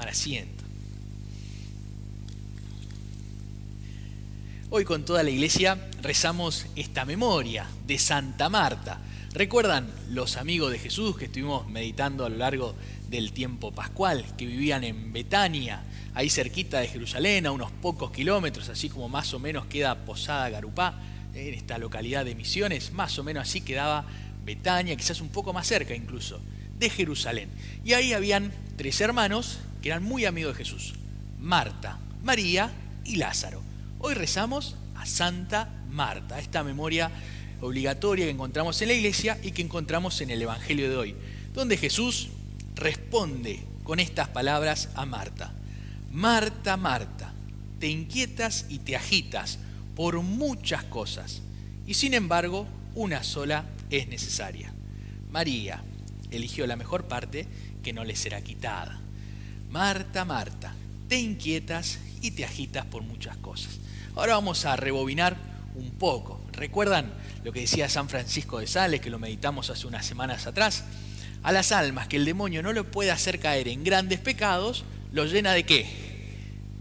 tomar asiento. Hoy con toda la iglesia rezamos esta memoria de Santa Marta. ¿Recuerdan los amigos de Jesús que estuvimos meditando a lo largo del tiempo pascual, que vivían en Betania, ahí cerquita de Jerusalén, a unos pocos kilómetros, así como más o menos queda Posada Garupá, en esta localidad de Misiones, más o menos así quedaba Betania, quizás un poco más cerca incluso, de Jerusalén. Y ahí habían 3 hermanos que eran muy amigos de Jesús: Marta, María y Lázaro. Hoy rezamos a Santa Marta, esta memoria obligatoria que encontramos en la iglesia y que encontramos en el Evangelio de hoy, donde Jesús responde con estas palabras a Marta: Marta, Marta, te inquietas y te agitas por muchas cosas, y sin embargo una sola es necesaria. María eligió la mejor parte, que no le será quitada. Marta, Marta, te inquietas y te agitas por muchas cosas. Ahora vamos a rebobinar un poco. ¿Recuerdan lo que decía San Francisco de Sales, que lo meditamos hace unas semanas atrás? A las almas que el demonio no le puede hacer caer en grandes pecados, lo llena ¿de qué?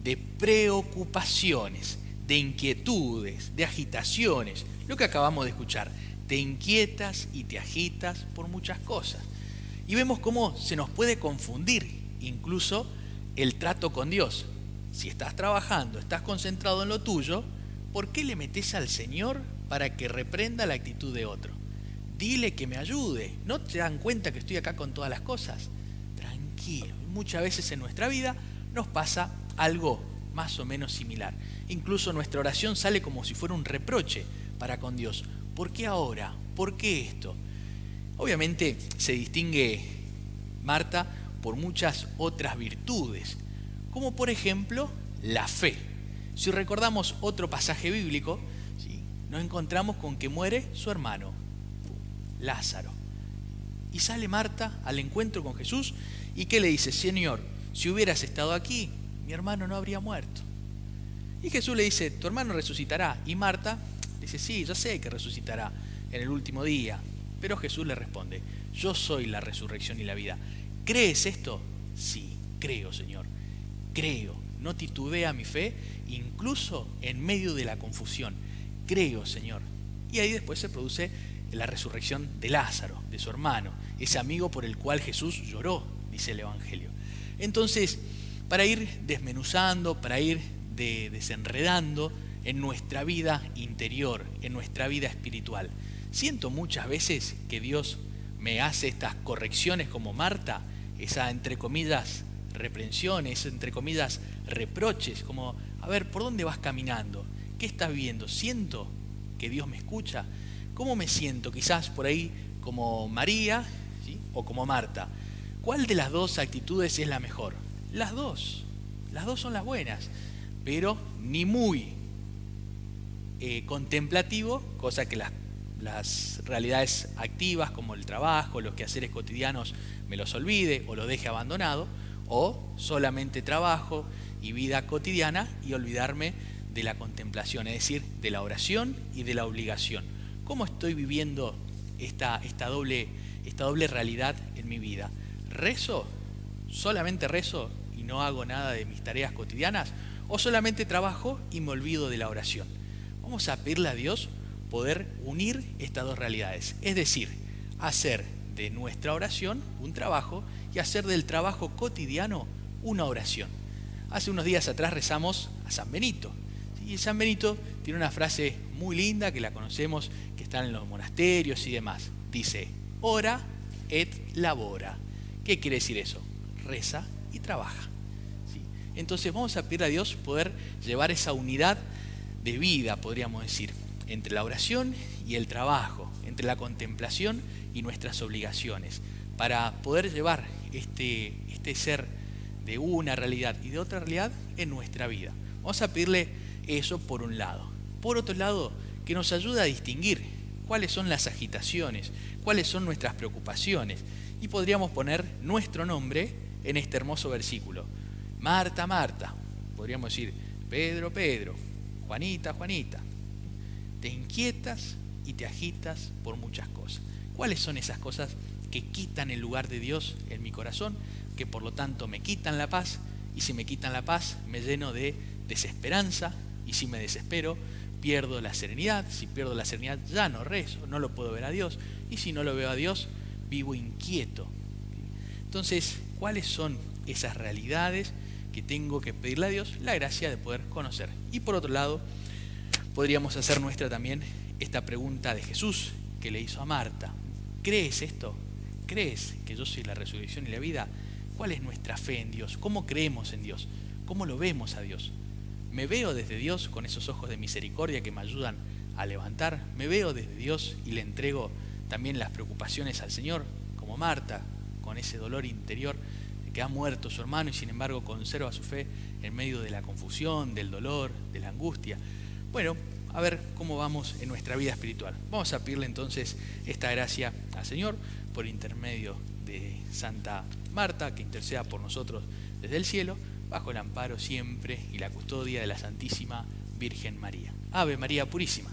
De preocupaciones, de inquietudes, de agitaciones. Lo que acabamos de escuchar. Te inquietas y te agitas por muchas cosas. Y vemos cómo se nos puede confundir incluso el trato con Dios. Si estás trabajando, estás concentrado en lo tuyo, ¿por qué le metes al Señor para que reprenda la actitud de otro? Dile que me ayude. ¿No te dan cuenta que estoy acá con todas las cosas? Tranquilo. Muchas veces en nuestra vida nos pasa algo más o menos similar. Incluso nuestra oración sale como si fuera un reproche para con Dios. ¿Por qué ahora? ¿Por qué esto? Obviamente se distingue Marta por muchas otras virtudes, como por ejemplo la fe. Si recordamos otro pasaje bíblico, ¿sí?, nos encontramos con que muere su hermano, Lázaro. Y sale Marta al encuentro con Jesús y ¿qué le dice? Señor, si hubieras estado aquí, mi hermano no habría muerto. Y Jesús le dice, tu hermano resucitará. Y Marta dice, sí, yo sé que resucitará en el último día. Pero Jesús le responde, yo soy la resurrección y la vida. ¿Crees esto? Sí, creo, Señor. Creo, no titubea mi fe, incluso en medio de la confusión. Creo, Señor. Y ahí después se produce la resurrección de Lázaro, de su hermano, ese amigo por el cual Jesús lloró, dice el Evangelio. Entonces, para ir desmenuzando, para ir desenredando en nuestra vida interior, en nuestra vida espiritual, siento muchas veces que Dios me hace estas correcciones como Marta, esa entre comillas reprensiones, entre comillas reproches, como, a ver, ¿por dónde vas caminando? ¿Qué estás viendo? ¿Siento que Dios me escucha? ¿Cómo me siento? Quizás por ahí como María, ¿sí?, o como Marta. ¿Cuál de las dos actitudes es la mejor? Las dos son las buenas, pero ni muy contemplativo, cosa que las realidades activas como el trabajo, los quehaceres cotidianos me los olvide o los deje abandonado, o solamente trabajo y vida cotidiana y olvidarme de la contemplación, es decir, de la oración y de la obligación. ¿Cómo estoy viviendo esta doble realidad en mi vida? ¿Rezo? ¿Solamente rezo y no hago nada de mis tareas cotidianas? ¿O solamente trabajo y me olvido de la oración? Vamos a pedirle a Dios poder unir estas dos realidades, es decir, hacer de nuestra oración un trabajo y hacer del trabajo cotidiano una oración. Hace unos días atrás rezamos a San Benito. Y San Benito tiene una frase muy linda que la conocemos, que está en los monasterios y demás. Dice, ora et labora. ¿Qué quiere decir eso? Reza y trabaja. ¿Sí? Entonces vamos a pedir a Dios poder llevar esa unidad de vida, podríamos decir, entre la oración y el trabajo, entre la contemplación y nuestras obligaciones, para poder llevar este ser de una realidad y de otra realidad en nuestra vida. Vamos a pedirle eso por un lado. Por otro lado, que nos ayude a distinguir cuáles son las agitaciones, cuáles son nuestras preocupaciones. Y podríamos poner nuestro nombre en este hermoso versículo. Marta, Marta. Podríamos decir, Pedro, Pedro. Juanita, Juanita. Te inquietas y te agitas por muchas cosas. ¿Cuáles son esas cosas que quitan el lugar de Dios en mi corazón, que por lo tanto me quitan la paz, y si me quitan la paz, me lleno de desesperanza, y si me desespero, pierdo la serenidad. Si pierdo la serenidad, ya no rezo, no lo puedo ver a Dios, y si no lo veo a Dios, vivo inquieto. Entonces, ¿cuáles son esas realidades que tengo que pedirle a Dios la gracia de poder conocer? Y por otro lado, podríamos hacer nuestra también esta pregunta de Jesús que le hizo a Marta. ¿Crees esto? ¿Crees que yo soy la resurrección y la vida? ¿Cuál es nuestra fe en Dios? ¿Cómo creemos en Dios? ¿Cómo lo vemos a Dios? ¿Me veo desde Dios con esos ojos de misericordia que me ayudan a levantar? ¿Me veo desde Dios y le entrego también las preocupaciones al Señor, como Marta, con ese dolor interior de que ha muerto su hermano y sin embargo conserva su fe en medio de la confusión, del dolor, de la angustia? Bueno, a ver cómo vamos en nuestra vida espiritual. Vamos a pedirle entonces esta gracia al Señor por intermedio de Santa Marta, que interceda por nosotros desde el cielo, bajo el amparo siempre y la custodia de la Santísima Virgen María. Ave María Purísima.